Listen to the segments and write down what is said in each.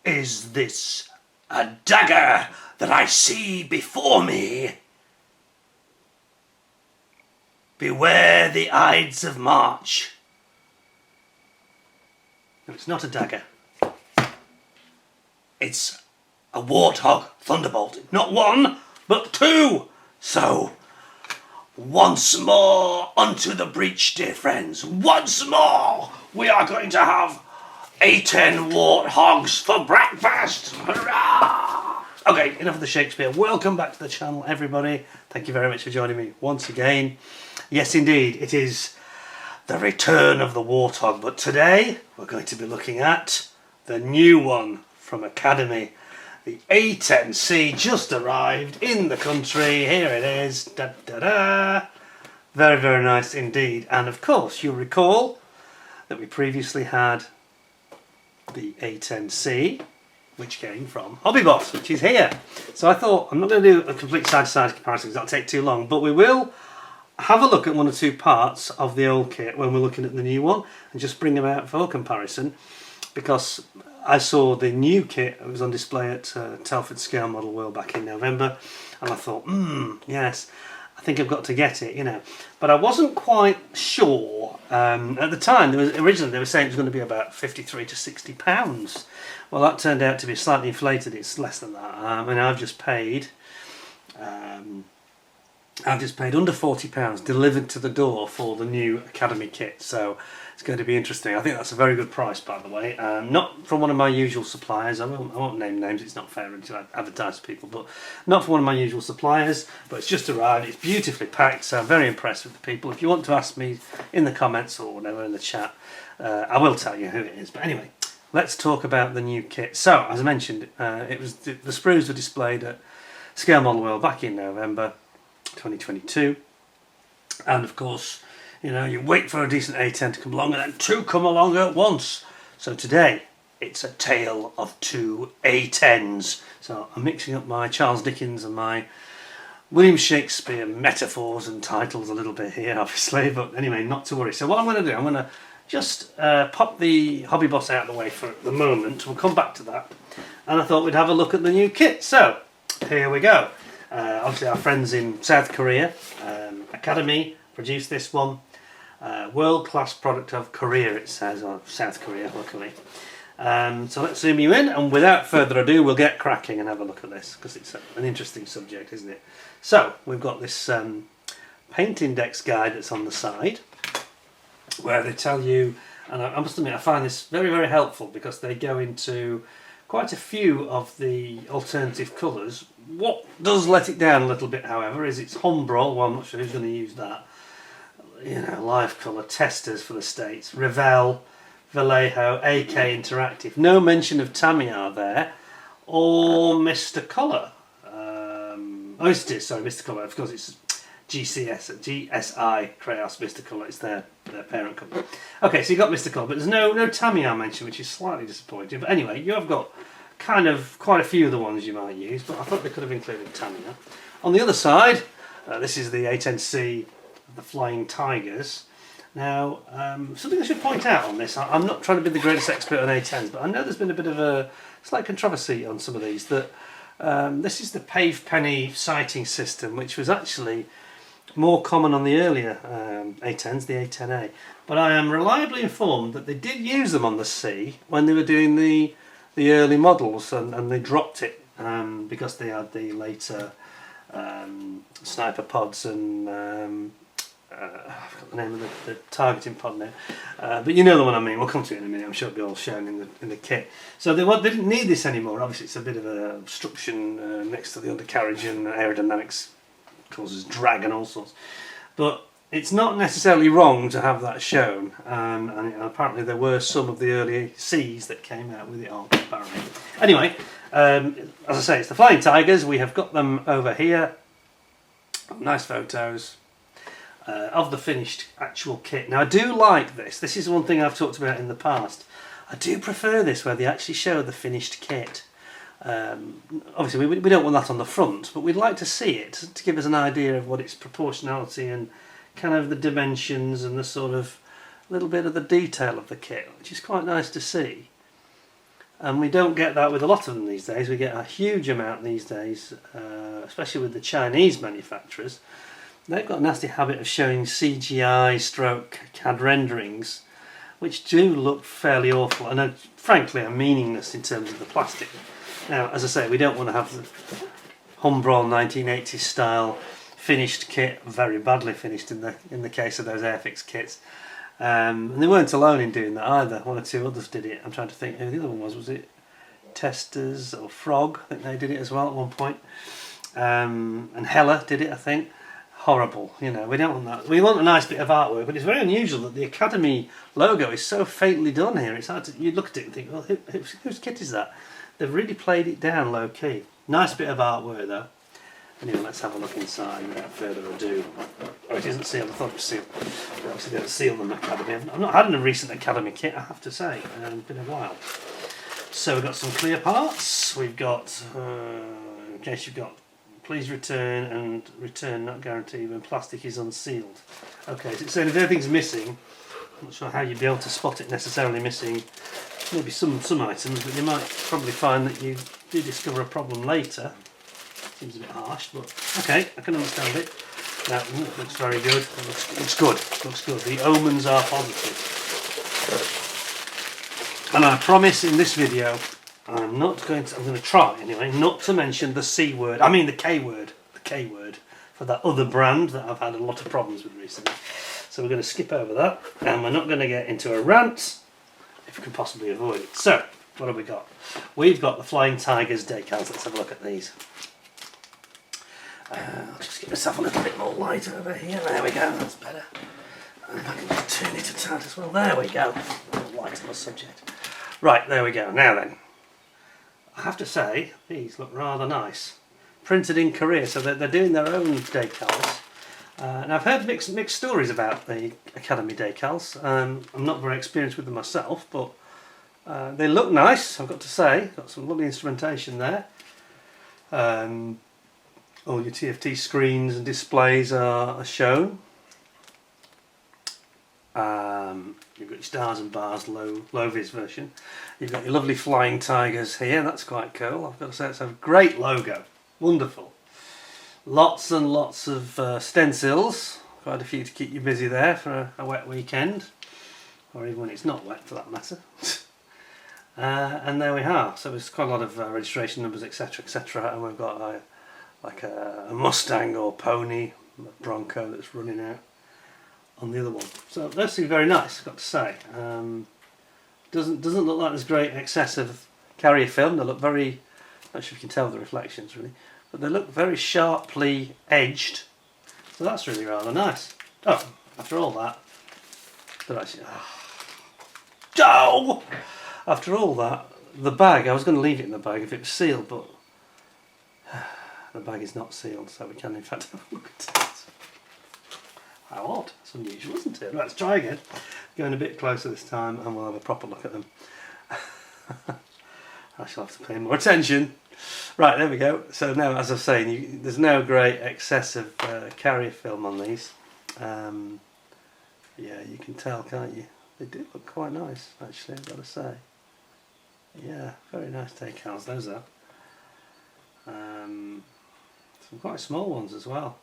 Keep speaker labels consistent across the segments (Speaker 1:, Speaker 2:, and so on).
Speaker 1: Is this a dagger that I see before me? Beware the Ides of March. No, it's not a dagger. It's a Warthog Thunderbolt. Not one, but two. So, once more unto the breach, dear friends. Once more, we are going to have A10 Warthogs for breakfast. Hurrah! Okay, enough of the Shakespeare. Welcome back to the channel, everybody. Thank you very much for joining me once again. Yes, indeed, it is the return of the Warthog, but today we're going to be looking at the new one from Academy. The A10C just arrived in the country. Here it is. Da, da, da. Very, very nice indeed. And of course, you'll recall that we previously had the A10C, which came from Hobbyboss, which is here. So I thought, I'm not going to do a complete side-to-side comparison because that'll take too long, but we will have a look at one or two parts of the old kit when we're looking at the new one and just bring them out for comparison, because I saw the new kit. It was on display at Telford Scale Model World back in November, and I thought, yes, I think I've got to get it, you know. But I wasn't quite sure. At the time, originally they were saying it was going to be about £53 to £60. Well, that turned out to be slightly inflated. It's less than that. And I've just paid under £40 delivered to the door for the new Academy kit. So it's going to be interesting. I think that's a very good price, by the way. Not from one of my usual suppliers. I won't name names. It's not fair to advertise to people, but not from one of my usual suppliers. But it's just arrived. It's beautifully packed, so I'm very impressed with the people. If you want to ask me in the comments or whatever in the chat, I will tell you who it is. But anyway, let's talk about the new kit. So, as I mentioned, it was the sprues were displayed at Scale Model World back in November 2022, and of course, you know, you wait for a decent A10 to come along, and then two come along at once. So today it's a tale of two A10s. So I'm mixing up my Charles Dickens and my William Shakespeare metaphors and titles a little bit here, obviously, but anyway, not to worry. So what I'm going to do, I'm going to just pop the Hobbyboss out of the way for the moment. We'll come back to that, and I thought we'd have a look at the new kit. So here we go. Obviously our friends in South Korea, Academy, produced this one. World-class product of Korea, it says, or South Korea, luckily. So let's zoom you in, and without further ado, we'll get cracking and have a look at this, because it's an interesting subject, isn't it? So we've got this paint index guide that's on the side, where they tell you, and I must admit I find this very, very helpful, because they go into quite a few of the alternative colours. What does let it down a little bit, however, is its Humbrol. Well, I'm not sure who's going to use that. You know, live colour testers for the States. Revell, Vallejo, AK Interactive. No mention of Tamiya there, or Mr. Colour. Oh, it is, sorry, Mr. Colour. Of course, it's GSI Crayos Mr. Colour. It's their parent company. Okay, so you got Mr. Colour, but there's no Tamiya mention, which is slightly disappointing. But anyway, you have got kind of quite a few of the ones you might use, but I thought they could have included Tamiya. On the other side, this is the A10C, the Flying Tigers. Now, something I should point out on this, I'm not trying to be the greatest expert on A10s, but I know there's been a bit of a slight controversy on some of these, that this is the pave penny sighting system, which was actually more common on the earlier A10s, the A10A. But I am reliably informed that they did use them on the C when they were doing the early models, and they dropped it because they had the later sniper pods and I've got the name of the targeting pod now, but you know the one I mean. We'll come to it in a minute. I'm sure it'll be all shown in the kit. So they didn't need this anymore. Obviously, it's a bit of a obstruction next to the undercarriage, and aerodynamics causes drag and all sorts. But it's not necessarily wrong to have that shown, and apparently there were some of the early Cs that came out with it on, apparently. Anyway, as I say, it's the Flying Tigers. We have got them over here. Nice photos of the finished actual kit. Now I do like this. This is one thing I've talked about in the past. I do prefer this, where they actually show the finished kit. Obviously we don't want that on the front, but we'd like to see it to give us an idea of what its proportionality and kind of the dimensions and the sort of little bit of the detail of the kit, which is quite nice to see. And we don't get that with a lot of them these days. We get a huge amount these days, especially with the Chinese manufacturers. They've got a nasty habit of showing CGI stroke CAD renderings, which do look fairly awful and frankly are meaningless in terms of the plastic. Now, as I say, we don't want to have the humbrol 1980s style finished kit, very badly finished in the case of those Airfix kits. And they weren't alone in doing that either. One or two others did it. I'm trying to think who the other one was. Was it Testers or Frog? I think they did it as well at one point. And Hella did it, I think. Horrible, you know. We don't want that. We want a nice bit of artwork, but it's very unusual that the Academy logo is so faintly done here. It's hard to, you look at it and think, well, whose kit is that? They've really played it down low key. Nice bit of artwork though. Anyway, let's have a look inside without further ado. Oh, it isn't sealed. I thought it was sealed. We obviously don't seal them Academy. I've not had a recent Academy kit, I have to say. It's been a while. So we've got some clear parts. We've got, in case you've got, please return and return not guaranteed when plastic is unsealed. Okay, so it's saying if anything's missing, I'm not sure how you'd be able to spot it necessarily missing. Maybe some items, but you might probably find that you do discover a problem later. Seems a bit harsh, but okay, I can understand it. Now, looks very good. Looks good. Looks good. The omens are positive. And I promise in this video, I'm going to try anyway, not to mention the C word. I mean the K word. The K word for that other brand that I've had a lot of problems with recently. So we're going to skip over that, and we're not going to get into a rant if we can possibly avoid it. So, what have we got? We've got the Flying Tigers decals. Let's have a look at these. I'll just give myself a little bit more light over here. There we go, that's better. And I can just turn it a tad as well. There we go. Light on the subject. Right, there we go. Now then, I have to say, these look rather nice. Printed in Korea, so they're doing their own decals. And I've heard mixed stories about the Academy decals. I'm not very experienced with them myself, but they look nice, I've got to say. Got some lovely instrumentation there. All your TFT screens and displays are shown. You've got your stars and bars, low-vis version. You've got your lovely Flying Tigers here, that's quite cool. I've got to say it's a great logo, wonderful. Lots and lots of stencils, quite a few to keep you busy there for a wet weekend, or even when it's not wet for that matter. And there we are, so there's quite a lot of registration numbers, etc, etc, and we've got like a Mustang or pony, a Bronco that's running out on the other one. So those seem very nice, I've got to say. Doesn't look like there's great excess of carrier film. They look very, not sure if you can tell the reflections really, but they look very sharply edged. So that's really rather nice. Oh, after all that, after all that, the bag, I was going to leave it in the bag if it was sealed, but the bag is not sealed, so we can in fact have a look at it. How odd. That's unusual, isn't it? Right, let's try again. Going a bit closer this time and we'll have a proper look at them. I shall have to pay more attention. Right, there we go. So now, as I was saying, there's no great excess of carrier film on these. Yeah, you can tell, can't you? They do look quite nice, actually, I've got to say. Yeah, very nice decals, those are. Some quite small ones as well.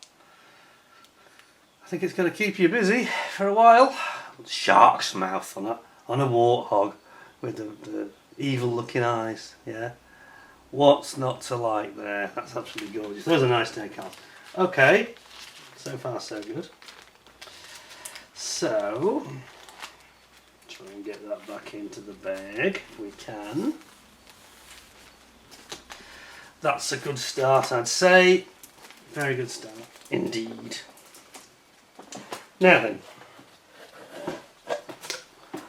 Speaker 1: I think it's going to keep you busy for a while. Shark's mouth on a warthog with the evil looking eyes, yeah. What's not to like there? That's absolutely gorgeous. Those are nice decals. Okay, so far so good. So, try and get that back into the bag if we can. That's a good start, I'd say. Very good start indeed. Now then,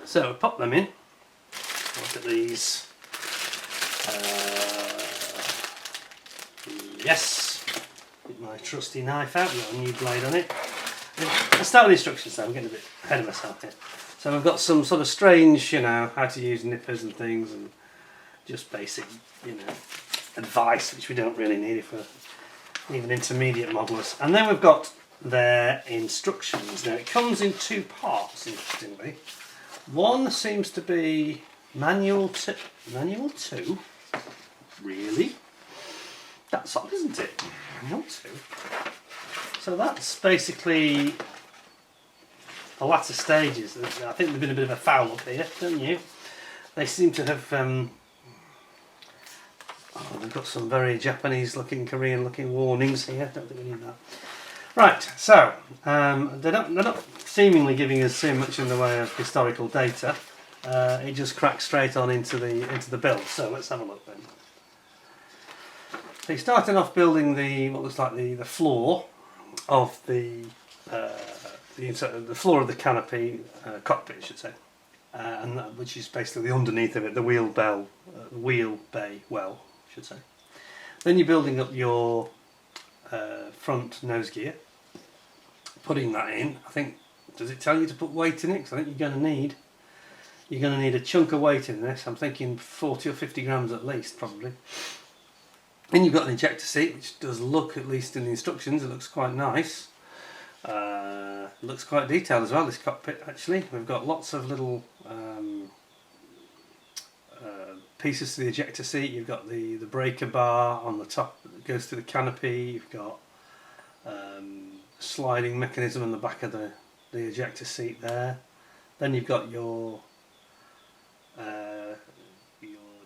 Speaker 1: so pop them in. Look at these. Yes, get my trusty knife out. We've got a new blade on it. Let's start with the instructions though. I'm getting a bit ahead of myself here. So I've got some sort of strange, you know, how to use nippers and things, and just basic, you know, advice which we don't really need if we're even intermediate modelers. And then we've got their instructions. Now it comes in two parts, interestingly. One seems to be Manual 2. Manual 2? Really? That's odd, isn't it? Manual 2. So that's basically the latter stages. I think there's been a bit of a foul up here, don't you? They seem to have... they've got some very Japanese-looking, Korean-looking warnings here. Don't think we need that. Right, so they're not seemingly giving us too much in the way of historical data. It just cracks straight on into the build. So let's have a look then. So you're starting off building what looks like the floor of the floor of the canopy cockpit, I should say, which is basically underneath of it, the wheel bay well, I should say. Then you're building up your front nose gear, putting that in. I think, does it tell you to put weight in it? Because I think you're going to need a chunk of weight in this. I'm thinking 40 or 50 grams at least, probably. Then you've got an ejector seat, which does look, at least in the instructions, it looks quite nice. Looks quite detailed as well, this cockpit, actually. We've got lots of little pieces to the ejector seat. You've got the breaker bar on the top that goes to the canopy. You've got sliding mechanism on the back of the ejector seat there. Then you've got your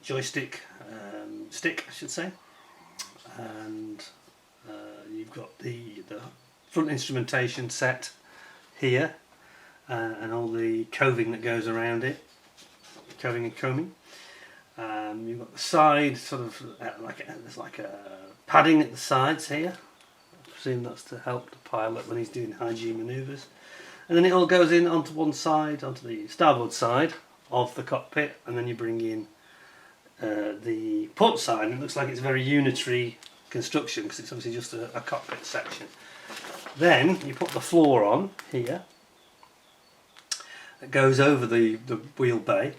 Speaker 1: joystick stick, I should say, and you've got the front instrumentation set here, and all the coving that goes around it, coving and combing. You've got the side sort of there's like a padding at the sides here. I presume that's to help the pilot when he's doing hygiene manoeuvres. And then it all goes in onto one side, onto the starboard side of the cockpit, and then you bring in the port side, and it looks like it's a very unitary construction because it's obviously just a cockpit section. Then you put the floor on here that goes over the wheel bay,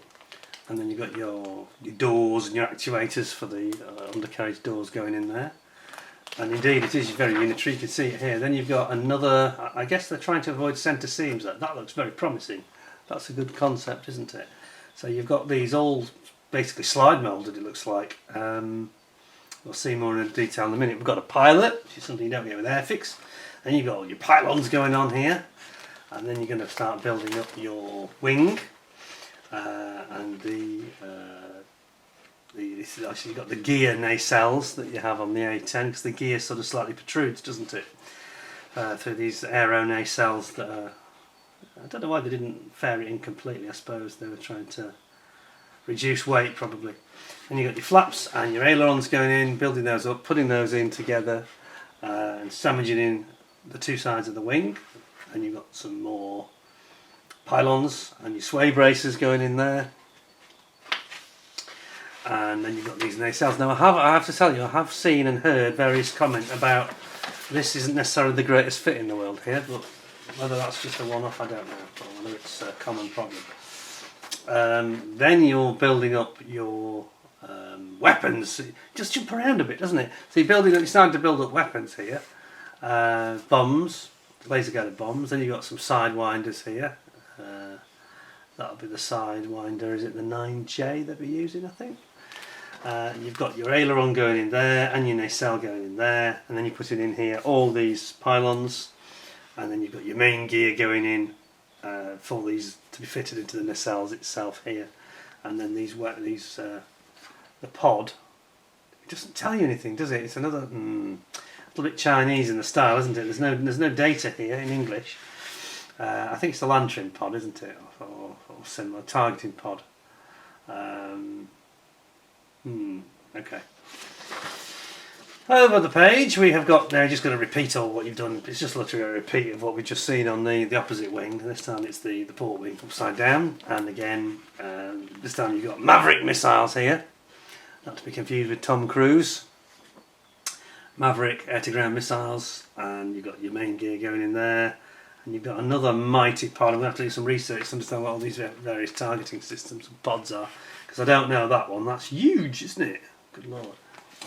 Speaker 1: and then you've got your doors and your actuators for the undercarriage doors going in there. And indeed it is very unitary, you can see it here. Then you've got another, I guess they're trying to avoid centre seams. That looks very promising. That's a good concept, isn't it? So you've got these all basically slide moulded, it looks like. We'll see more in detail in a minute. We've got a pilot, which is something you don't get with Airfix. Then you've got all your pylons going on here. And then you're going to start building up your wing. And actually you've got the gear nacelles that you have on the A10, because the gear sort of slightly protrudes, doesn't it? Through these aero nacelles that are, I don't know why they didn't fare it in completely. I suppose they were trying to reduce weight probably. And you've got your flaps and your ailerons going in, building those up, putting those in together, and sandwiching in the two sides of the wing. And you've got some more pylons and your sway braces going in there. And then you've got these nacelles. Now I have to tell you, I have seen and heard various comments about this isn't necessarily the greatest fit in the world here, but whether that's just a one-off I don't know, or whether it's a common problem. Then you're building up your weapons. Just jump around a bit, doesn't it? So you're starting to build up weapons here. Bombs, laser guided bombs. Then you've got some sidewinders here. That'll be the sidewinder, is it the 9J that we're using, I think? You've got your aileron going in there and your nacelle going in there, and then you're putting in here all these pylons, and then you've got your main gear going in for these to be fitted into the nacelles itself here, and then the pod. It doesn't tell you anything, does it? It's another little bit Chinese in the style, isn't it? There's no data here in English. I think it's the lantern pod, isn't it, or similar targeting pod. Okay. Over the page we have got, now just going to repeat all what you've done. It's just literally a repeat of what we've just seen on the opposite wing. This time it's the port wing upside down, and again this time you've got Maverick missiles here, not to be confused with Tom Cruise. Maverick air-to-ground missiles, and you've got your main gear going in there, and you've got another mighty pod. I'm going to have to do some research to understand what all these various targeting systems and pods are, because I don't know that one. That's huge, isn't it? Good lord.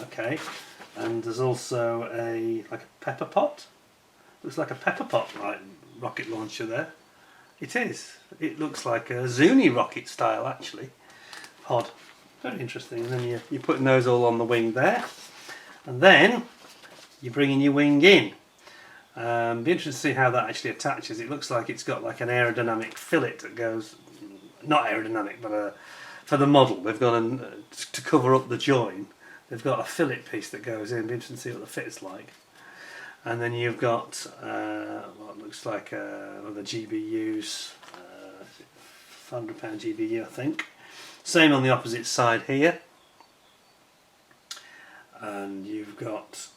Speaker 1: Okay, and there's also a pepper pot. Looks like a pepper pot rocket launcher there. It is. It looks like a Zuni rocket style actually. odd. Very interesting. And then you're putting those all on the wing there. And then you're bringing your wing in. Be interested to see how that actually attaches. It looks like it's got like an aerodynamic fillet that goes, not aerodynamic, but for the model they've gone to cover up the join. They've got a fillet piece that goes in. Be interested to see what the fit's like. And then you've got what looks like the GBUs, £500 GBU, I think. Same on the opposite side here. And you've got,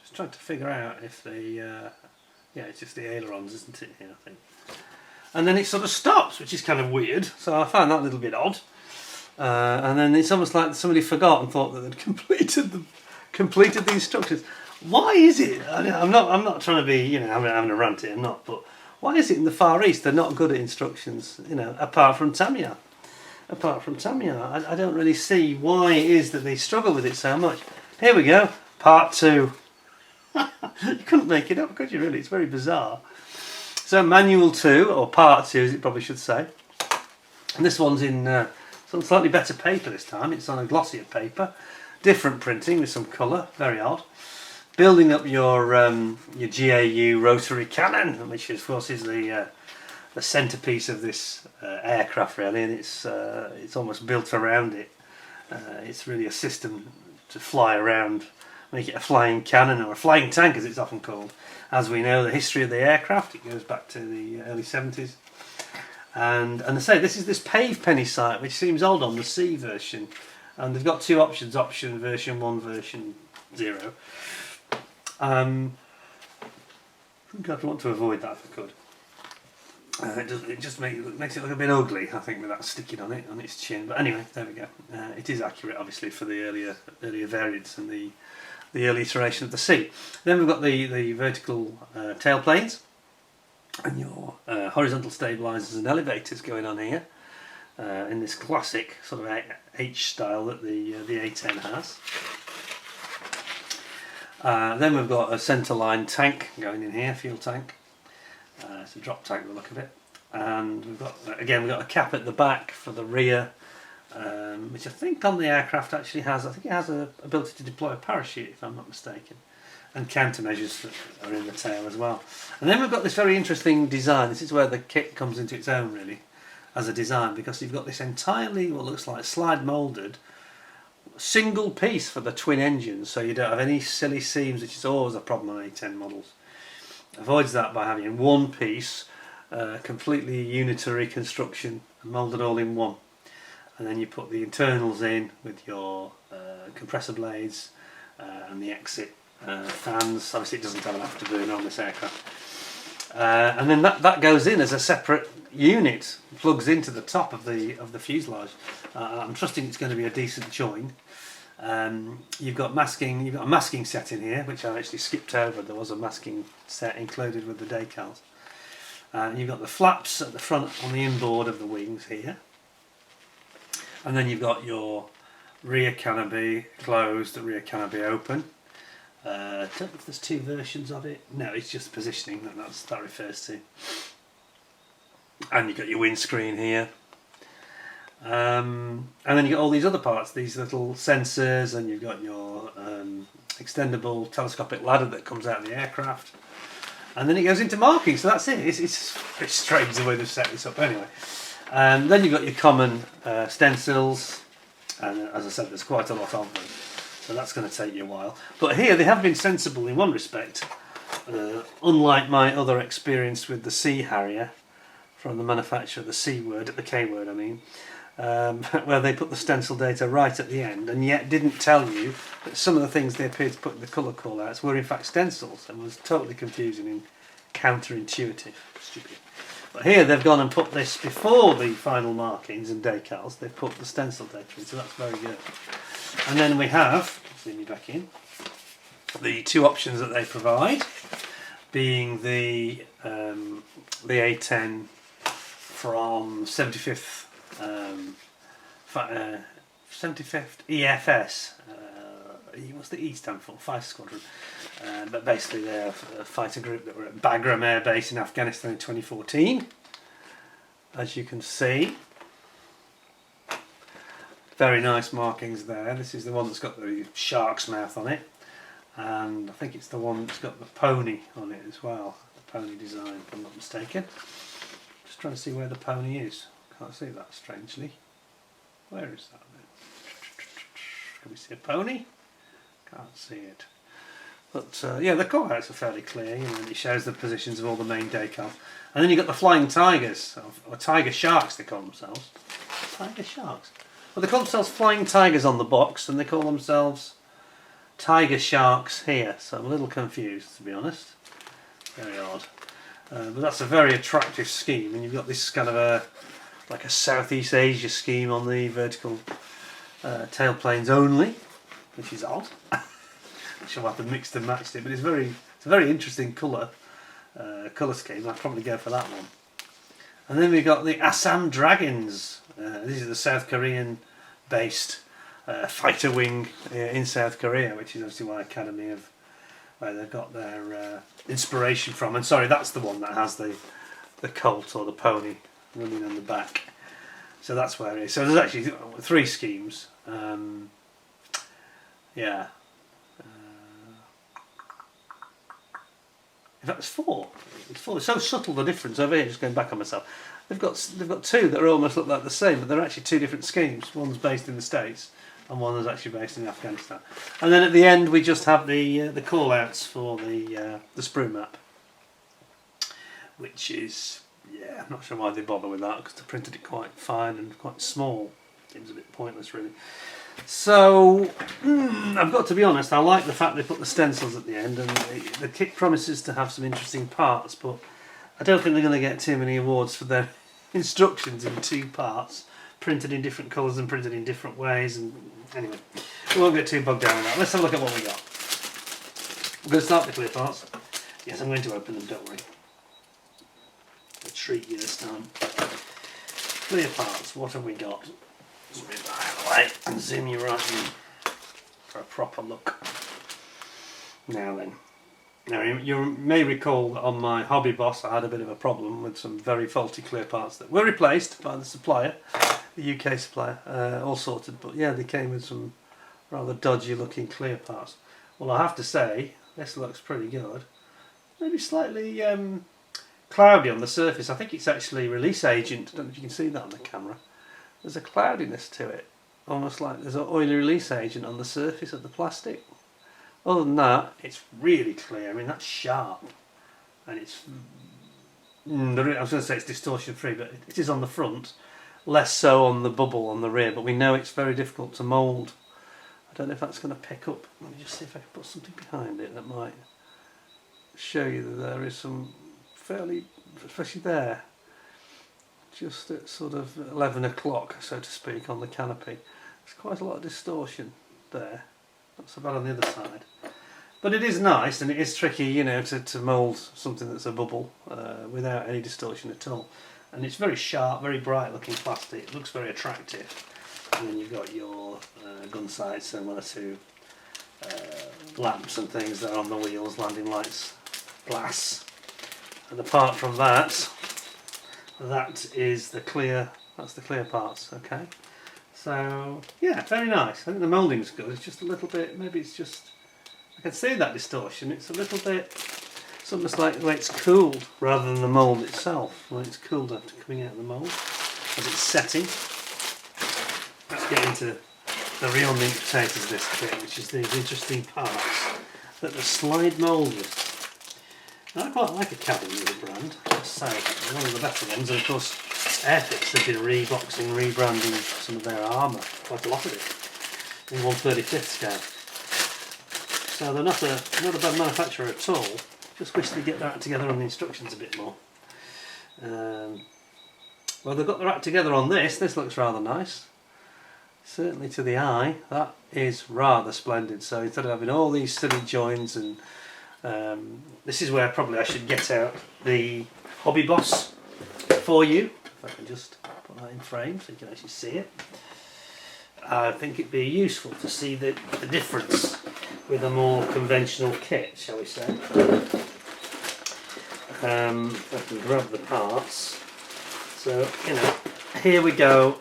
Speaker 1: just trying to figure out if the yeah, it's just the ailerons, isn't it, here, I think. And then it sort of stops, which is kind of weird, so I found that a little bit odd. And then it's almost like somebody forgot and thought that they'd completed the instructions. Why is it? I'm not trying to be, you know, having a rant here. I'm not. But why is it in the Far East they're not good at instructions? You know, apart from Tamiya. I don't really see why it is that they struggle with it so much. Here we go, part 2. You couldn't make it up, could you? Really, it's very bizarre. So manual 2, or part 2, as it probably should say. And this one's in some slightly better paper this time. It's on a glossier paper, different printing with some colour, very odd. Building up your GAU rotary cannon, which of course is the centrepiece of this aircraft, really, and it's almost built around it. It's really a system to fly around, make it a flying cannon, or a flying tank as it's often called. As we know, the history of the aircraft, it goes back to the early 70s. And I say, this is this pave penny sight, which seems odd on the C version. And they've got 2 options, option version 1, version 0. I think I'd want to avoid that if I could. It just makes it look a bit ugly, I think, with that sticking on it, on its chin. But anyway, there we go. It is accurate, obviously, for the earlier variants and the early iteration of the C. Then we've got the vertical tailplanes and your horizontal stabilisers and elevators going on here in this classic sort of H style that the A10 has. Then we've got a centerline tank going in here, fuel tank. It's a drop tank, the look of it. And we've got a cap at the back for the rear, which I think on the aircraft actually has, I think it has a ability to deploy a parachute, if I'm not mistaken, and countermeasures that are in the tail as well. And then we've got this very interesting design. This is where the kit comes into its own, really, as a design, because you've got this entirely what looks like slide moulded single piece for the twin engines, so you don't have any silly seams, which is always a problem on A10 models. Avoids that by having one piece, completely unitary construction, moulded all in one. And then you put the internals in with your compressor blades and the exit fans. Obviously it doesn't have an afterburner on this aircraft. And then that goes in as a separate unit, plugs into the top of the fuselage. I'm trusting it's going to be a decent join. You've got a masking set in here, which I actually skipped over. There was a masking set included with the decals. You've got the flaps at the front on the inboard of the wings here. And then you've got your rear canopy closed, the rear canopy open. I don't know if there's 2 versions of it. No, it's just positioning that refers to. And you've got your windscreen here. And then you've got all these other parts, these little sensors, and you've got your extendable telescopic ladder that comes out of the aircraft. And then it goes into marking, so that's it. It's very strange the way they've set this up anyway. Then you've got your common stencils, and as I said, there's quite a lot of them. So that's going to take you a while. But here they have been sensible in one respect. Unlike my other experience with the C Harrier from the manufacturer, the C word, the K word I mean, where they put the stencil data right at the end and yet didn't tell you that some of the things they appeared to put in the colour call-outs were in fact stencils, and was totally confusing and counterintuitive. Stupid. But here they've gone and put this before the final markings and decals. They've put the stencil data in, so that's very good. And then we have, zoom you back in, the 2 options that they provide, being the A10 from 75th 75th EFS. What's the E stand for? Fighter Squadron. But basically they're a fighter group that were at Bagram Air Base in Afghanistan in 2014. as you can see. Very nice markings there. This is the one that's got the shark's mouth on it, and I think it's the one that's got the pony on it as well, the pony design if I'm not mistaken. Just trying to see where the pony is. Can't see that strangely. Where is that then? Can we see a pony? Can't see it. But yeah, the callouts are fairly clear, you know, and it shows the positions of all the main decal. And then you've got the flying tigers, or tiger sharks they call themselves. Tiger sharks? Well, they call themselves flying tigers on the box, and they call themselves tiger sharks here. So I'm a little confused, to be honest. Very odd. But that's a very attractive scheme, and you've got this kind of like a Southeast Asia scheme on the vertical tailplanes only, which is odd. I'll have to mix and match it, but it's a very interesting colour scheme. I'd probably go for that one. And then we've got the Assam Dragons. This is the South Korean based fighter wing in South Korea, which is obviously why Academy have where they've got their inspiration from. And sorry, that's the one that has the colt or the pony running on the back. So that's where it is. So there's actually 3 schemes. Yeah. In fact, it's 4. It's 4. It's so subtle the difference over here. Just going back on myself, they've got 2 that are almost look like the same, but they're actually 2 different schemes. One's based in the States, and one is actually based in Afghanistan. And then at the end, we just have the call outs for the sprue map, which is, yeah, I'm not sure why they bother with that because they printed it quite fine and quite small. Seems a bit pointless, really. So I've got to be honest, I like the fact they put the stencils at the end, and the kit promises to have some interesting parts, but I don't think they're going to get too many awards for their instructions in 2 parts, printed in different colours and printed in different ways. And anyway, we won't get too bogged down with that. Let's have a look at what we got. I'm going to start with the clear parts. Yes, I'm going to open them, don't worry. I'll treat you this time. Clear parts, what have we got? Just move that out of the way and zoom you right in for a proper look. Now then, now you may recall that on my Hobbyboss I had a bit of a problem with some very faulty clear parts that were replaced by the supplier, the UK supplier, all sorted, but yeah, they came with some rather dodgy looking clear parts. Well, I have to say, this looks pretty good. Maybe slightly cloudy on the surface. I think it's actually release agent. I don't know if you can see that on the camera. There's a cloudiness to it, almost like there's an oily release agent on the surface of the plastic. Other than that, it's really clear. I mean, that's sharp, and it's I was going to say it's distortion free, but it is on the front, less so on the bubble on the rear, but we know it's very difficult to mould. I don't know if that's going to pick up. Let me just see if I can put something behind it that might show you that there is some fairly, especially there, just at sort of 11 o'clock, so to speak, on the canopy. There's quite a lot of distortion there. Not so bad on the other side. But it is nice, and it is tricky, you know, to mould something that's a bubble without any distortion at all. And it's very sharp, very bright looking plastic. It looks very attractive. And then you've got your gun sights similar to lamps and things that are on the wheels, landing lights, glass. And apart from that, that is the clear. That's the clear parts. Okay, so yeah, very nice. I think the moulding's good. It's just a little bit. Maybe it's just. I can see that distortion. It's a little bit. It's almost like the way it's cooled rather than the mould itself. When it's cooled after coming out of the mould, as it's setting. Let's get into the real meat and potatoes of this kit, which is these interesting parts that the slide moulded. I quite like Academy as a brand, I must say. They're one of the better ones, and of course Airfix have been reboxing, rebranding some of their armour, quite a lot of it, in 1/35 scale. So they're not a bad manufacturer at all, just wish they'd get their act together on the instructions a bit more. Well, they've got their act together on this looks rather nice. Certainly to the eye, that is rather splendid. So instead of having all these silly joins and this is where probably I should get out the Hobbyboss for you. If I can just put that in frame so you can actually see it. I think it'd be useful to see the difference with a more conventional kit, shall we say. If I can grab the parts. So, you know, here we go.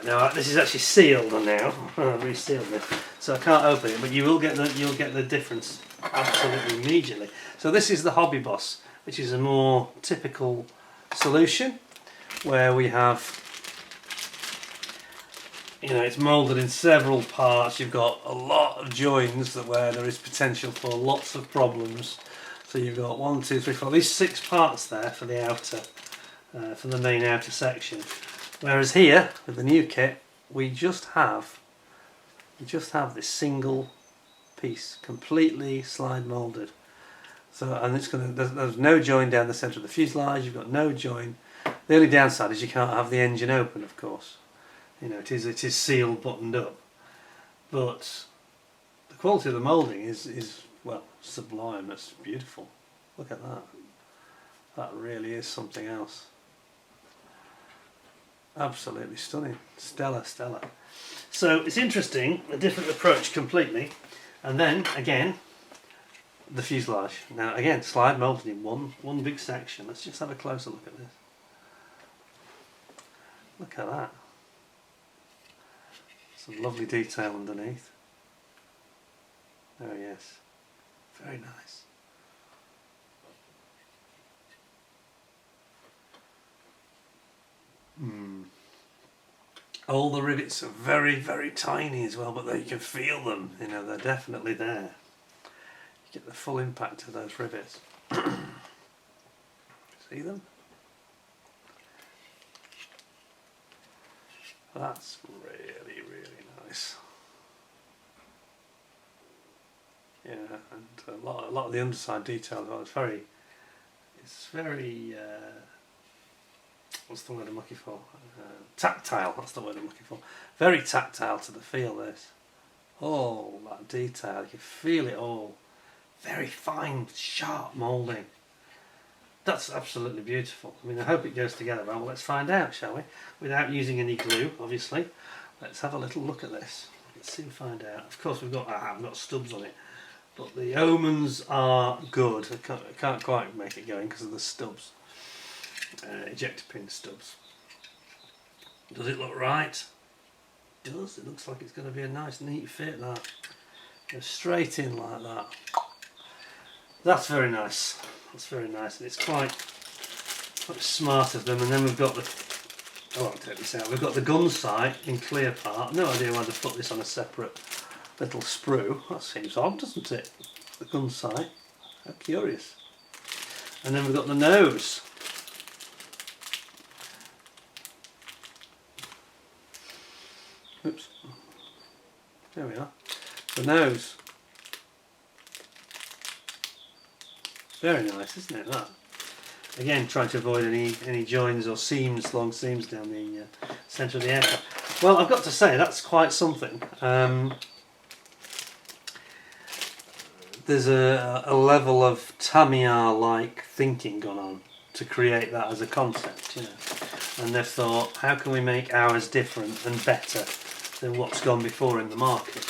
Speaker 1: Now this is actually sealed now. I've resealed this, so I can't open it. But you'll get the difference absolutely immediately. So this is the Hobbyboss, which is a more typical solution, where we have, you know, it's moulded in several parts. You've got a lot of joins where there is potential for lots of problems. So you've got 1, 2, 3, 4, these 6 parts there for the outer, for the main outer section. Whereas here with the new kit, we just have this single piece, completely slide moulded. So, and it's there's no join down the centre of the fuselage. You've got no join. The only downside is you can't have the engine open, of course. You know, it is sealed, buttoned up. But the quality of the moulding is well, sublime. That's beautiful. Look at that. That really is something else. Absolutely stunning. Stellar, stellar. So it's interesting, a different approach completely. And then again, the fuselage. Now again, slide moulded in one big section. Let's just have a closer look at this. Look at that. Some lovely detail underneath. Oh yes, very nice. All the rivets are very, very tiny as well, but you can feel them. You know, they're definitely there. You get the full impact of those rivets. See them? That's really, really nice. Yeah, and a lot of the underside detail as well. It's very. What's the word I'm looking for? Tactile. That's the word I'm looking for. Very tactile to the feel. This. All that detail. You can feel it all. Very fine, sharp moulding. That's absolutely beautiful. I mean, I hope it goes together well. Let's find out, shall we? Without using any glue, obviously. Let's have a little look at this. Let's see and find out. Of course, I've got stubs on it, but the omens are good. I can't quite make it going because of the stubs. Ejector pin stubs. Does it look right? It does. It looks like it's going to be a nice, neat fit. That goes straight in like that. That's very nice. That's very nice, and it's quite smart of them. And then we've got the. Oh, I'll take this out. We've got the gun sight in clear part. No idea why they've put this on a separate little sprue. That seems odd, doesn't it? The gun sight. How curious. And then we've got the nose. Oops. There we are. The nose. Very nice, isn't it, that? Again, trying to avoid any joins or seams, long seams down the centre of the aircraft. Well, I've got to say, that's quite something. There's a level of Tamiya-like thinking gone on to create that as a concept, you know. And they've thought, how can we make ours different and better than what's gone before in the market?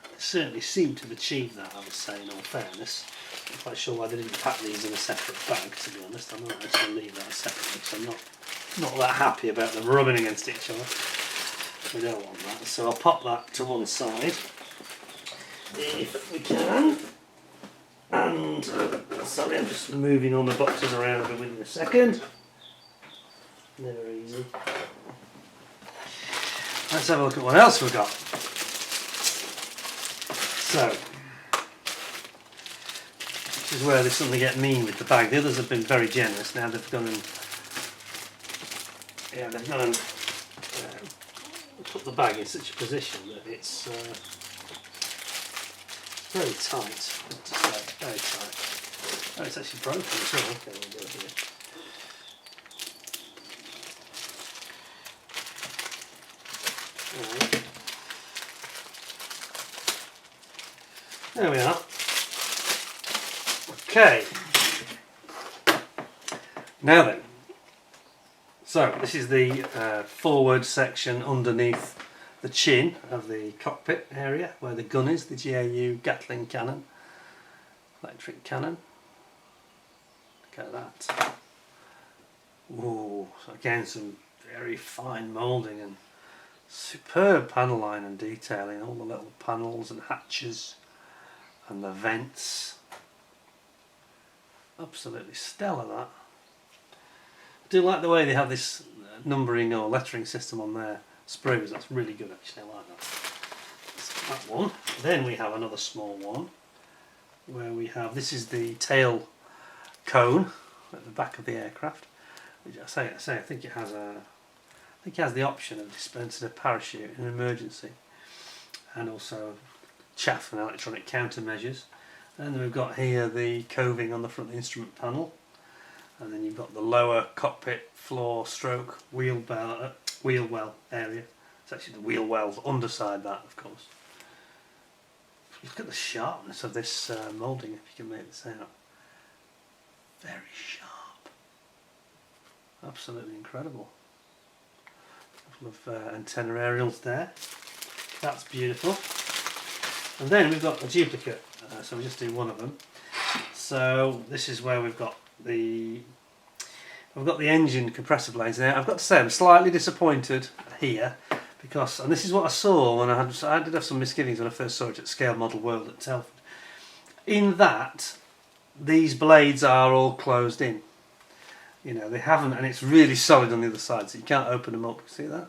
Speaker 1: They certainly seem to have achieved that, I would say, in all fairness. I'm not quite sure why they didn't pack these in a separate bag, to be honest. I might actually leave that separately because I'm not that happy about them rubbing against each other. We don't want that, so I'll pop that to one side if we can. And sorry, I'm just moving all the boxes around a bit within a second. Never easy. Let's have a look at what else we've got. So, this is where they suddenly get mean with the bag. The others have been very generous. Now they've gone and put the bag in such a position that it's very tight. I have to say, very tight. Oh, it's actually broken as well. Okay, we'll do it here. Right. There we are. Okay. Now then. So this is the forward section underneath the chin of the cockpit area where the gun is, the GAU Gatling cannon, electric cannon. Look at that. Ooh, so again some very fine moulding and superb panel line and detailing, all the little panels and hatches and the vents. Absolutely stellar, that. I do like the way they have this numbering or lettering system on their sprues. That's really good, actually. I like that. That's that one. Then we have another small one where we have, this is the tail cone at the back of the aircraft, which I think it has the option of dispensing a parachute in an emergency, and also chaff and electronic countermeasures. And then we've got here the coving on the front of the instrument panel, and then you've got the lower cockpit floor stroke wheel well area. It's actually the wheel well's underside, that, of course. Look at the sharpness of this moulding, if you can make this out. Very sharp. Absolutely incredible. A couple of antenna aerials there. That's beautiful. And then we've got a duplicate, so we'll just do one of them. So this is where we've got the engine compressor blades there. I've got to say I'm slightly disappointed here because, and this is what I saw when I did have some misgivings when I first saw it at Scale Model World at Telford, in that these blades are all closed in. You know, they haven't, and it's really solid on the other side, so you can't open them up. See that?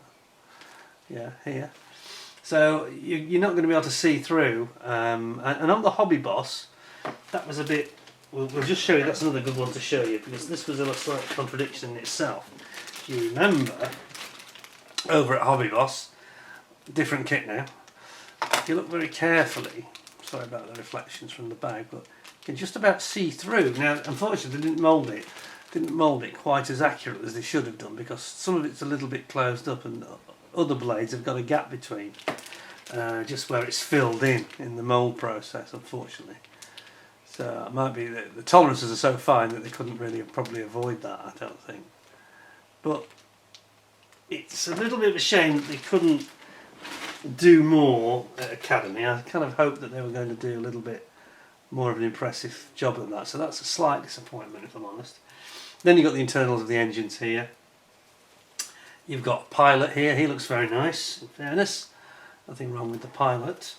Speaker 1: Yeah, here. So you're not going to be able to see through. And on the Hobbyboss, that was a bit. We'll just show you. That's another good one to show you, because this was a slight contradiction in itself. If you remember, over at Hobbyboss, different kit now. If you look very carefully, sorry about the reflections from the bag, but you can just about see through. Now, unfortunately, they didn't mould it quite as accurate as they should have done, because some of it's a little bit closed up and other blades have got a gap between, just where it's filled in the mould process, unfortunately. So it might be that the tolerances are so fine that they couldn't really probably avoid that, I don't think. But it's a little bit of a shame that they couldn't do more at Academy. I kind of hoped that they were going to do a little bit more of an impressive job than that, so that's a slight disappointment, if I'm honest. Then you've got the internals of the engines here. You've got pilot here. He looks very nice, in fairness. Nothing wrong with the pilot.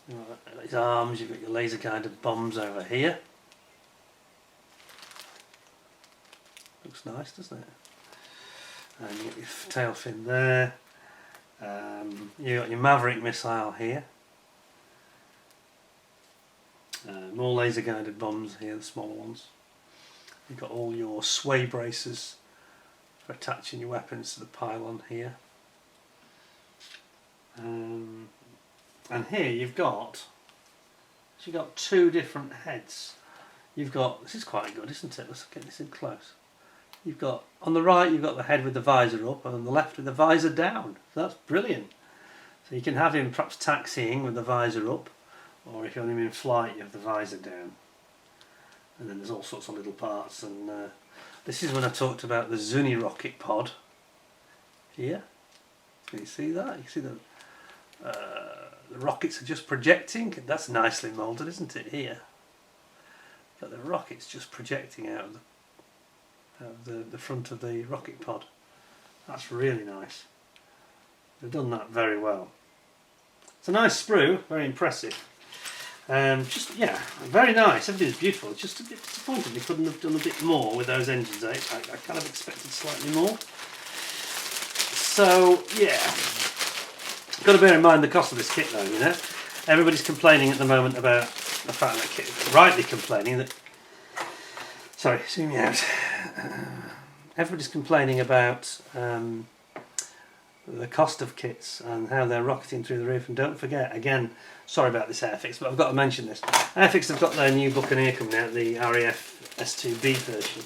Speaker 1: You've got his arms, you've got your laser guided bombs over here. Looks nice, doesn't it? And you've got your tail fin there. You've got your Maverick missile here. More laser guided bombs here, the smaller ones. You've got all your sway braces for attaching your weapons to the pylon here. And here you've got two different heads. You've got, this is quite good, isn't it? Let's get this in close. You've got, on the right you've got the head with the visor up, and on the left with the visor down. So that's brilliant. So you can have him perhaps taxiing with the visor up, or if you want him in flight you have the visor down. And then there's all sorts of little parts, and this is when I talked about the Zuni rocket pod here. Can you see that? You see the rockets are just projecting. That's nicely moulded, isn't it, here? Got the rockets just projecting out of the front of the rocket pod. That's really nice. They've done that very well. It's a nice sprue, very impressive. Just, yeah, very nice. Everything's beautiful. It's just a bit disappointing they couldn't have done a bit more with those engines. I kind of expected slightly more. So, yeah. Got to bear in mind the cost of this kit, though, you know. Everybody's complaining at the moment about the fact that kit, rightly complaining that. Sorry, zoom me out. Everybody's complaining about the cost of kits and how they're rocketing through the roof. And don't forget, again, sorry about this Airfix, but I've got to mention this. Airfix have got their new Buccaneer coming out, the RAF S2B version.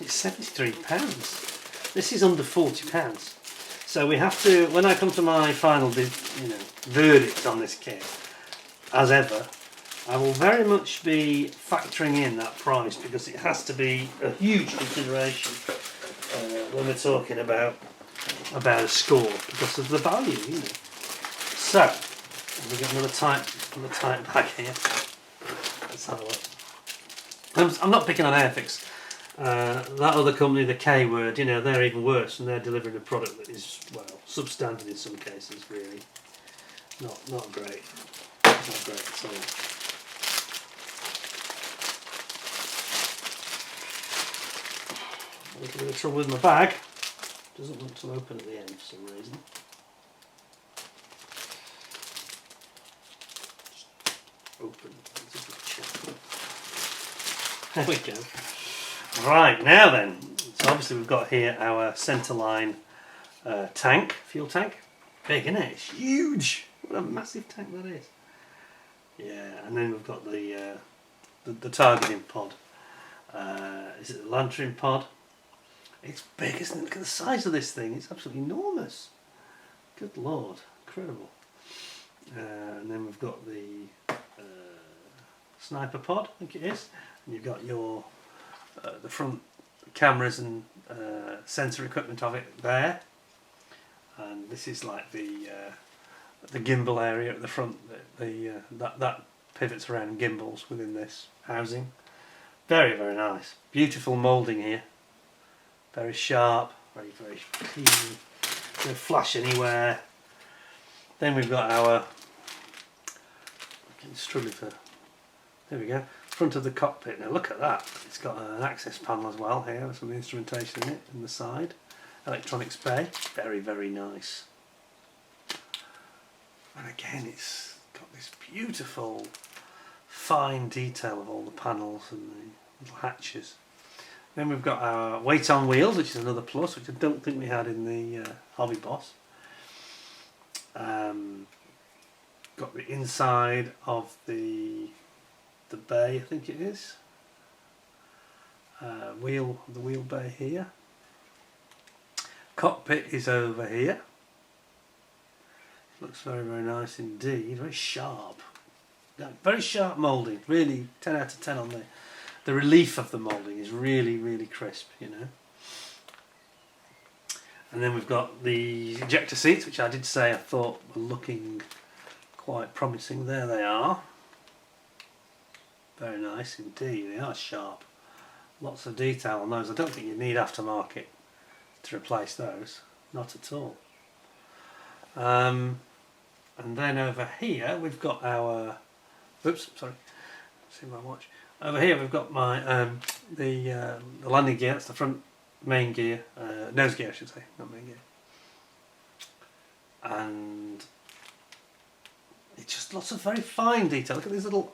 Speaker 1: It's £73. This is under £40. So we have to, when I come to my final verdict on this kit, as ever, I will very much be factoring in that price, because it has to be a huge consideration when we're talking about a score, because of the value, you know. So we've got another tight bag here. Let's have a look. I'm not picking on Airfix. That other company, the K word, you know, they're even worse, and they're delivering a product that is, well, substandard in some cases, really. Not great. Not great at all. A little bit of trouble with my bag. Doesn't want to open at the end for some reason. Open. There we go. Right, now then. So obviously we've got here our centerline tank, fuel tank. Big, isn't it? It's huge. What a massive tank that is. Yeah, and then we've got the targeting pod. Is it the lantern pod? It's big, isn't it? Look at the size of this thing. It's absolutely enormous. Good lord, incredible. And then we've got the sniper pod, I think it is. And you've got your the front cameras and sensor equipment of it there. And this is like the gimbal area at the front. That pivots around gimbals within this housing. Very, very nice. Beautiful moulding here. Very sharp, very, very clean. No flash anywhere. Then we've got our. I'm struggling for. There we go. Front of the cockpit. Now look at that. It's got an access panel as well here with some instrumentation in it in the side. Electronics bay. Very, very nice. And again, it's got this beautiful fine detail of all the panels and the little hatches. Then we've got our weight on wheels, which is another plus, which I don't think we had in the Hobbyboss. Got the inside of the bay, I think it is. The wheel bay here. Cockpit is over here. Looks very, very nice indeed. Very sharp. Yeah, very sharp moulding. Really 10 out of 10 on there. The relief of the moulding is really, really crisp, you know. And then we've got the ejector seats, which I did say I thought were looking quite promising. There they are. Very nice indeed. They are sharp. Lots of detail on those. I don't think you need aftermarket to replace those. Not at all. And then over here we've got our. Oops, sorry. See my watch. Over here we've got my the landing gear. That's the front main gear, nose gear I should say, not main gear. And it's just lots of very fine detail. Look at these little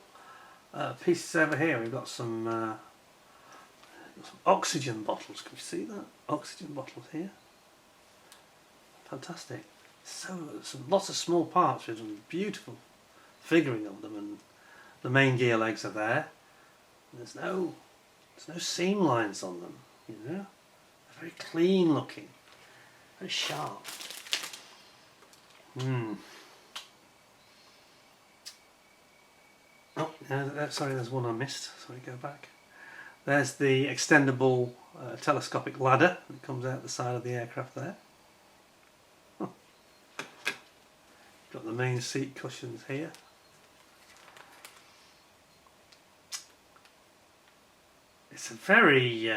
Speaker 1: pieces over here. We've got some oxygen bottles. Can you see that? Oxygen bottles here. Fantastic. So lots of small parts with some beautiful figuring on them, and the main gear legs are there. There's no seam lines on them, you know. They're very clean looking, very sharp. Oh, sorry, there's one I missed. Sorry, go back. There's the extendable telescopic ladder that comes out the side of the aircraft there. Oh. Got the main seat cushions here. It's a very,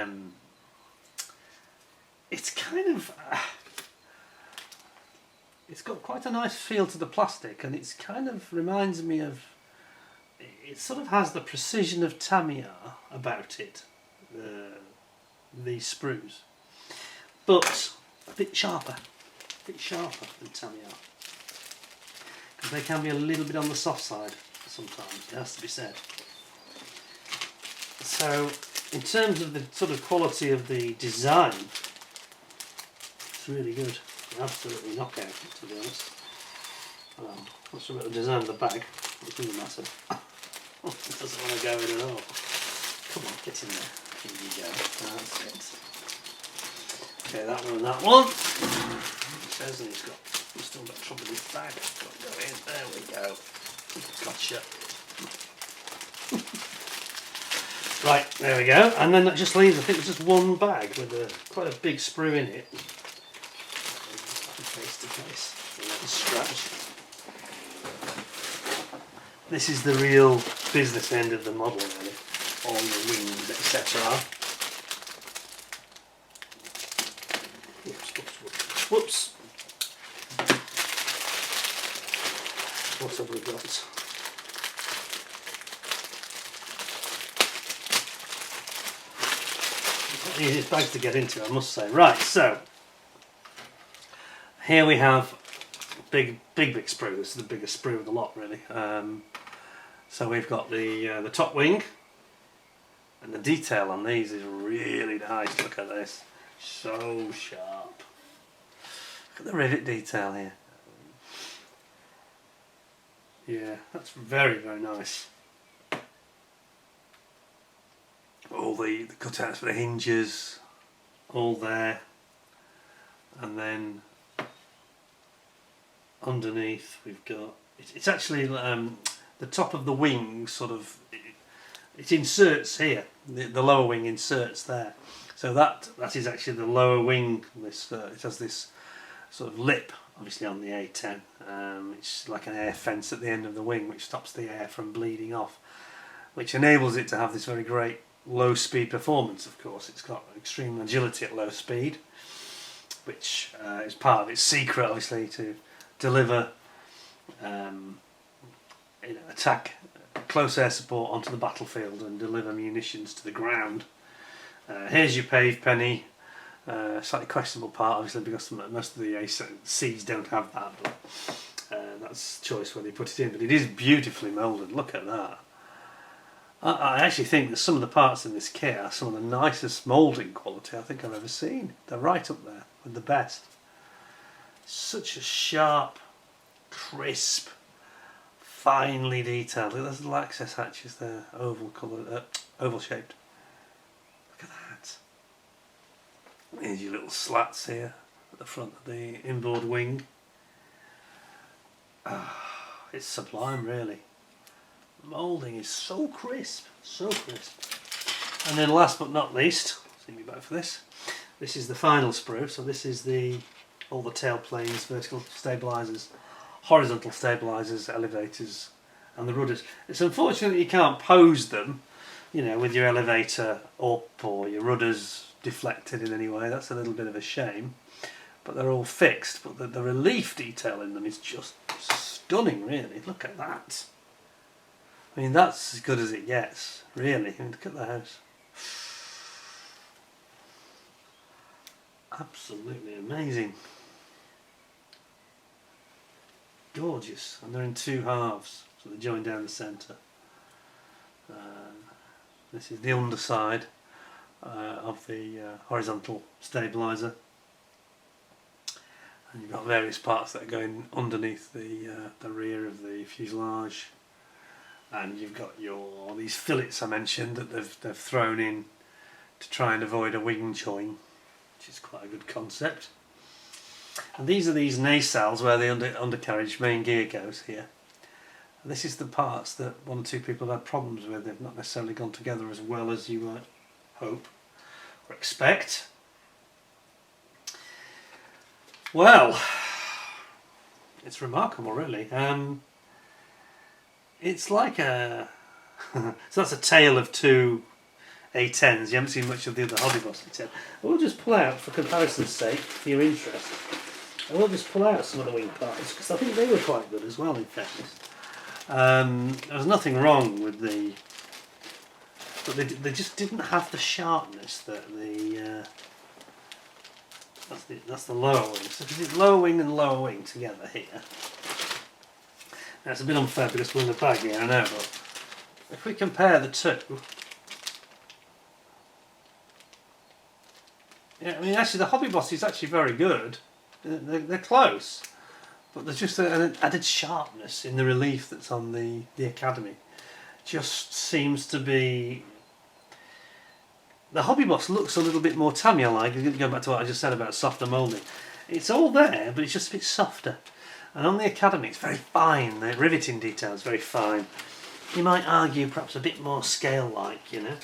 Speaker 1: it's kind of, it's got quite a nice feel to the plastic, and it's kind of reminds me of, it sort of has the precision of Tamiya about it, these sprues, but a bit sharper than Tamiya, because they can be a little bit on the soft side sometimes, it has to be said. So, in terms of the sort of quality of the design, it's really good. Absolutely knockout, to be honest. Not sure about the design of the bag. It doesn't matter. It doesn't want to go in at all. Come on, get in there. Here you go. That's it. Okay, that one and that one. It says, and we've still got trouble with this bag. Got to go in. There we go. Gotcha. Right, there we go, and then that just leaves, I think, just one bag with quite a big sprue in it. Face to face, scratch. This is the real business end of the model, really. All your wings, etc. Whoops. What have we got? Easiest bags to get into, I must say. Right, so here we have big sprue. This is the biggest sprue of the lot, really. So we've got the top wing, and the detail on these is really nice. Look at this, so sharp. Look at the rivet detail here. Yeah, that's very nice. All the cutouts for the hinges, all there, and then underneath we've got, it's actually the top of the wing sort of, it inserts here, the lower wing inserts there, so that is actually the lower wing. This it has this sort of lip, obviously on the A10. It's like an air fence at the end of the wing which stops the air from bleeding off, which enables it to have this very great low speed performance. Of course, it's got extreme agility at low speed, which is part of its secret, obviously, to deliver attack, close air support onto the battlefield and deliver munitions to the ground. Here's your pave penny. Slightly questionable part, obviously, because most of the A10Cs don't have that, but that's choice whether you put it in. But it is beautifully moulded. Look at that. I actually think that some of the parts in this kit are some of the nicest moulding quality I think I've ever seen. They're right up there with the best. Such a sharp, crisp, finely detailed. Look at those little access hatches there, oval coloured, oval shaped. Look at that. Here's your little slats here at the front of the inboard wing. It's sublime, really. Moulding is so crisp, so crisp. And then last but not least, see me back for this. This is the final sprue. So this is all the tail planes, vertical stabilisers, horizontal stabilisers, elevators, and the rudders. It's unfortunate that you can't pose them, you know, with your elevator up or your rudders deflected in any way. That's a little bit of a shame. But they're all fixed. But the relief detail in them is just stunning, really. Look at that. I mean, that's as good as it gets, really. I mean, look at the house. Absolutely amazing. Gorgeous. And they're in two halves, so they join down the centre. This is the underside of the horizontal stabiliser. And you've got various parts that are going underneath the rear of the fuselage. And you've got these fillets I mentioned that they've thrown in to try and avoid a wing join, which is quite a good concept. And these are these nacelles where the undercarriage main gear goes here. And this is the parts that one or two people have had problems with. They've not necessarily gone together as well as you might hope or expect. Well, it's remarkable, really. It's like a so that's a tale of two A10s. You haven't seen much of the other Hobbyboss A10. We'll just pull out, for comparison's sake, for your interest, and we'll just pull out some of the wing parts, because I think they were quite good as well, in fairness. There was nothing wrong with but they just didn't have the sharpness that that's the lower wing. So if you did lower wing and lower wing together here, that's a bit unfair because we're in the bag here, I know, but if we compare the two, yeah, I mean, actually the Hobbyboss is actually very good. They're close, but there's just an added sharpness in the relief that's on the Academy. Just seems to be... The Hobbyboss looks a little bit more Tamiya-like, going back to what I just said about softer moulding. It's all there, but it's just a bit softer. And on the Academy it's very fine, the riveting detail is very fine. You might argue perhaps a bit more scale-like, you know.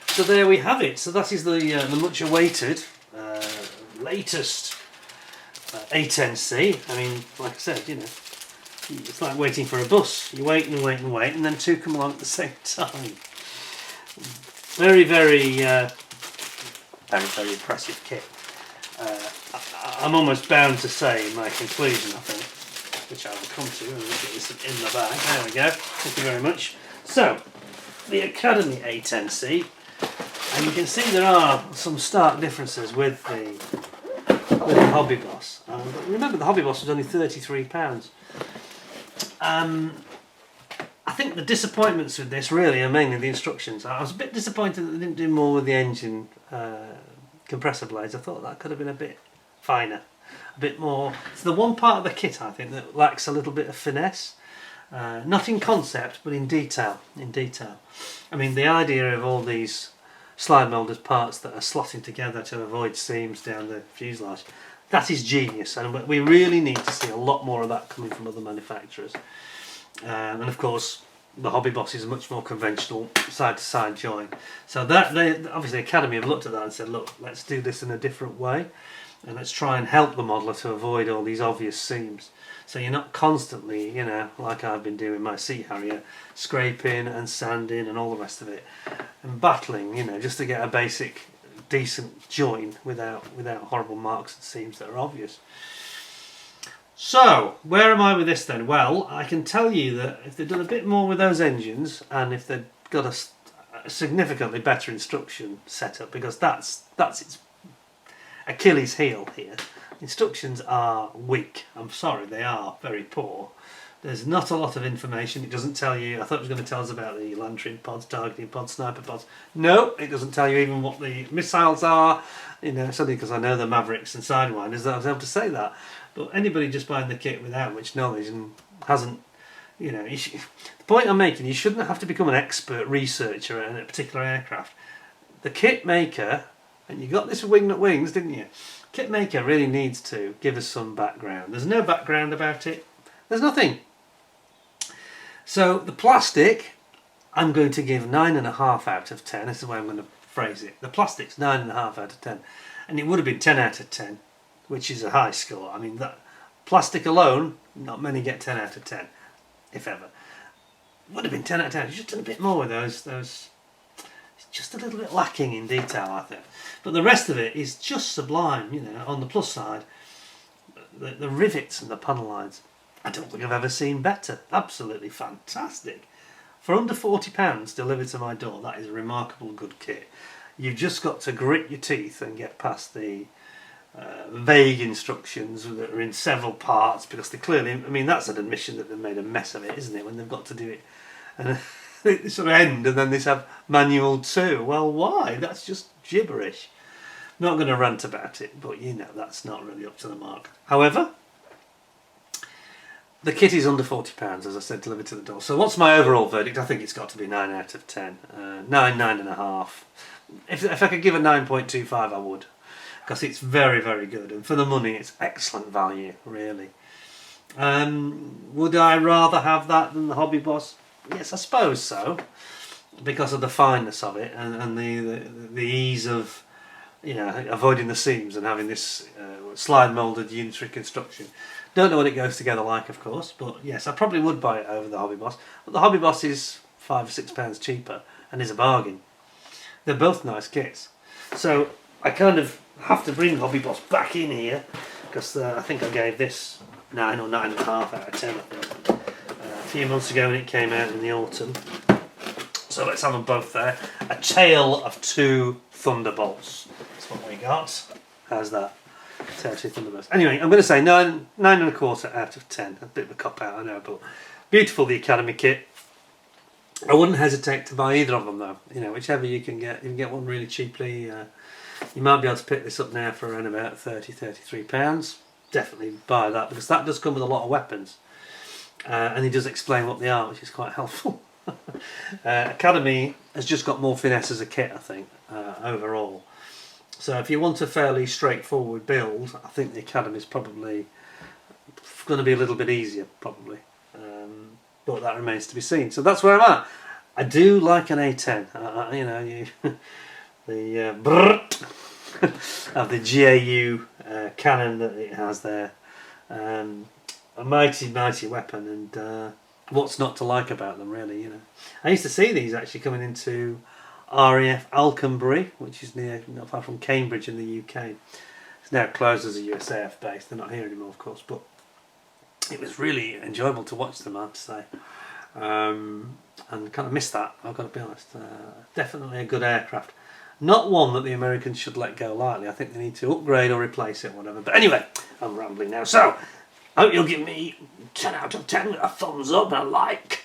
Speaker 1: So there we have it. So that is the much awaited, latest A10C. I mean, like I said, you know, it's like waiting for a bus. You wait and wait and wait, and then two come along at the same time. Very, very impressive kit. I'm almost bound to say in my conclusion, I think, which I will come to, and we'll get this in the bag. There we go. Thank you very much. So, the Academy A10C, and you can see there are some stark differences with the Hobbyboss. But remember, the Hobbyboss was only £33. I think the disappointments with this really are mainly the instructions. I was a bit disappointed that they didn't do more with the engine compressor blades. I thought that could have been a bit finer, a bit more. It's the one part of the kit, I think, that lacks a little bit of finesse. Not in concept, but in detail. I mean, the idea of all these slide moulded parts that are slotting together to avoid seams down the fuselage, that is genius, and we really need to see a lot more of that coming from other manufacturers. And of course, the Hobbyboss is a much more conventional side-to-side join. So that obviously Academy have looked at that and said, look, let's do this in a different way, and let's try and help the modeller to avoid all these obvious seams. So you're not constantly, you know, like I've been doing my Sea Harrier, scraping and sanding and all the rest of it, and battling, you know, just to get a basic, decent join without horrible marks and seams that are obvious. So, where am I with this then? Well, I can tell you that if they'd done a bit more with those engines, and if they'd got a significantly better instruction setup, because that's its Achilles heel here. Instructions are weak. I'm sorry, they are very poor. There's not a lot of information. It doesn't tell you. I thought it was going to tell us about the lantern pods, targeting pods, sniper pods. No, it doesn't tell you even what the missiles are. You know, suddenly because I know the Mavericks and Sidewinders, I was able to say that. But anybody just buying the kit without much knowledge and hasn't, you know, the point I'm making, you shouldn't have to become an expert researcher in a particular aircraft. The kit maker, and you got this with Wingnut Wings, didn't you? Kit maker really needs to give us some background. There's no background about it. There's nothing. So the plastic, I'm going to give 9.5 out of 10. This is the way I'm going to phrase it. The plastic's 9.5 out of 10, and it would have been 10 out of 10, which is a high score. I mean, that plastic alone, not many get 10 out of 10, if ever. It would have been 10 out of 10. It's just done a bit more with those. It's just a little bit lacking in detail, I think. But the rest of it is just sublime, you know, on the plus side. The rivets and the panel lines, I don't think I've ever seen better. Absolutely fantastic. For under £40 delivered to my door, that is a remarkable good kit. You've just got to grit your teeth and get past the vague instructions that are in several parts, because they clearly, I mean, that's an admission that they've made a mess of it, isn't it, when they've got to do it and they sort of end and then they have manual 2. Well, why? That's just gibberish. Not going to rant about it, but you know, that's not really up to the mark. However, the kit is under £40, as I said, delivered to the door. So what's my overall verdict? I think it's got to be 9 out of 10. 9.5. If I could give a 9.25, I would. Because it's very, very good. And for the money, it's excellent value, really. Would I rather have that than the Hobbyboss? Yes, I suppose so. Because of the fineness of it and the ease of, you know, avoiding the seams and having this slide moulded unitary construction. Don't know what it goes together like, of course, but yes, I probably would buy it over the Hobbyboss. But the Hobbyboss is £5 or £6 cheaper and is a bargain. They're both nice kits. So I kind of have to bring Hobbyboss back in here, because I think I gave this 9 or 9.5 out of 10, I think. A few months ago when it came out in the autumn. So let's have them both there. A tale of two Thunderbolts. That's what we got. How's that? Tale of two Thunderbolts. Anyway, I'm going to say 9.25 out of 10. A bit of a cop out, I know, but beautiful, the Academy kit. I wouldn't hesitate to buy either of them though. You know, whichever you can get. You can get one really cheaply. You might be able to pick this up now for around about £30–33. Definitely buy that, because that does come with a lot of weapons. And he does explain what they are, which is quite helpful. Academy has just got more finesse as a kit, I think, overall. So if you want a fairly straightforward build, I think the Academy is probably going to be a little bit easier, probably. But that remains to be seen. So that's where I'm at. I do like an A10. You know, the brrrt of the GAU cannon that it has there. A mighty, mighty weapon, and what's not to like about them, really, you know. I used to see these actually coming into RAF Alconbury, which is not far from Cambridge in the UK. It's now closed as a USAF base. They're not here anymore, of course, but it was really enjoyable to watch them, I have to say. And kind of missed that, I've got to be honest. Definitely a good aircraft. Not one that the Americans should let go lightly. I think they need to upgrade or replace it or whatever. But anyway, I'm rambling now. So, I hope you'll give me 10 out of 10 with a thumbs up and a like.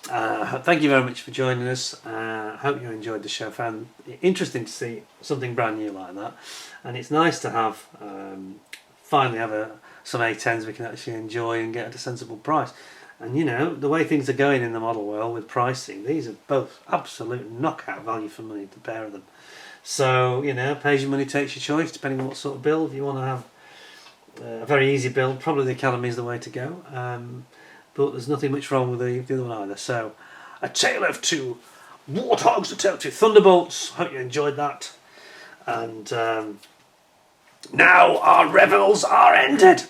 Speaker 1: Thank you very much for joining us. Hope you enjoyed the show. Found it interesting to see something brand new like that. And it's nice to have, finally have some A10s we can actually enjoy and get at a sensible price. And you know, the way things are going in the model world with pricing, these are both absolute knockout value for money, the pair of them. So, you know, pays your money, takes your choice, depending on what sort of build. If you want to have a very easy build, probably the Academy is the way to go. But there's nothing much wrong with the other one either. So, a tale of two Warthogs, a tale of two Thunderbolts. Hope you enjoyed that. And now our revels are ended.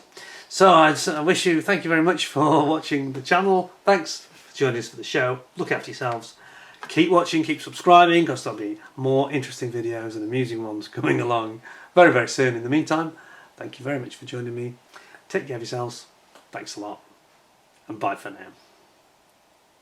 Speaker 1: So I wish you, thank you very much for watching the channel. Thanks for joining us for the show. Look after yourselves. Keep watching, keep subscribing, because there'll be more interesting videos and amusing ones coming along very, very soon. In the meantime, thank you very much for joining me. Take care of yourselves. Thanks a lot. And bye for now.